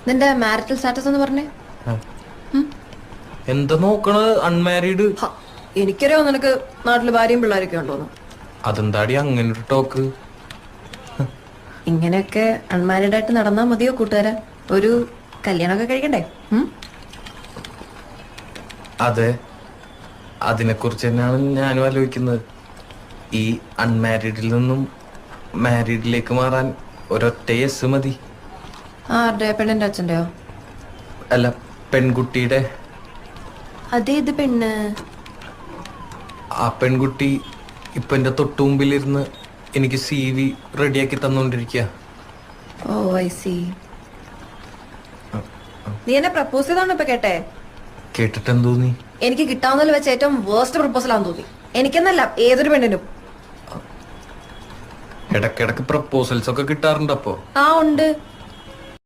നിന്റെ marital status എന്ന് പറഞ്ഞേ. എന്താ നോക്കണത്? അൺമാരീഡ്. എനിക്കറിയോ നിനക്ക് നാട്ടില് ഭാര്യയും പിള്ളേരൊക്കെ ഉണ്ടോന്ന്. അതെന്താടി അങ്ങനെ ഒരു ടോക്ക്? ഇങ്ങനെയൊക്കെ അൺമാരീഡ് ആയിട്ട് നടന്നാ മതിയോ കൂട്ടുകാരാ? ഒരു കല്യാണമൊക്കെ കഴിക്കണ്ടേ? അതെ, അതിനെക്കുറിച്ച് തന്നെയാണ് ഞാനും ആലോചിക്കുന്നത്. ഈ അൺമാരീഡിൽ നിന്നും മാരീഡിലേക്ക് മാറാൻ ഒരൊറ്റ യെസ് മതി. ആരുടെ? പെണ്ണിന്റെ അച്ഛന്റെയോ? അല്ല, പെൺകുട്ടിയുടെ. അതേത് പെണ്ണ്? ആ പെൺകുട്ടി ഇപ്പൊ എന്റെ തൊട്ടു മുമ്പിലിരുന്ന് എനിക്ക് CV റെഡിയാക്കി തന്നോണ്ടിരിക്കുക. ഓ ഐ സി. നീ എന്നെ പ്രപ്പോസ് ചെയ്താണോ ഇപ്പൊ കേട്ടെ? കേട്ടിട്ടെന്ന് തോന്നി? എനിക്ക് കിട്ടാവുന്നതിൽ വെച്ച് ഏറ്റവും വേർസ്റ്റ് പ്രപ്പോസലാന്ന് തോന്നി. എനിക്കെന്നല്ല, ഏതൊരു പെണ്ണിനും. ഇടക്കിടക്ക് പ്രപ്പോസൽസ് ഒക്കെ കിട്ടാറുണ്ട്. അപ്പോ ഉണ്ട്.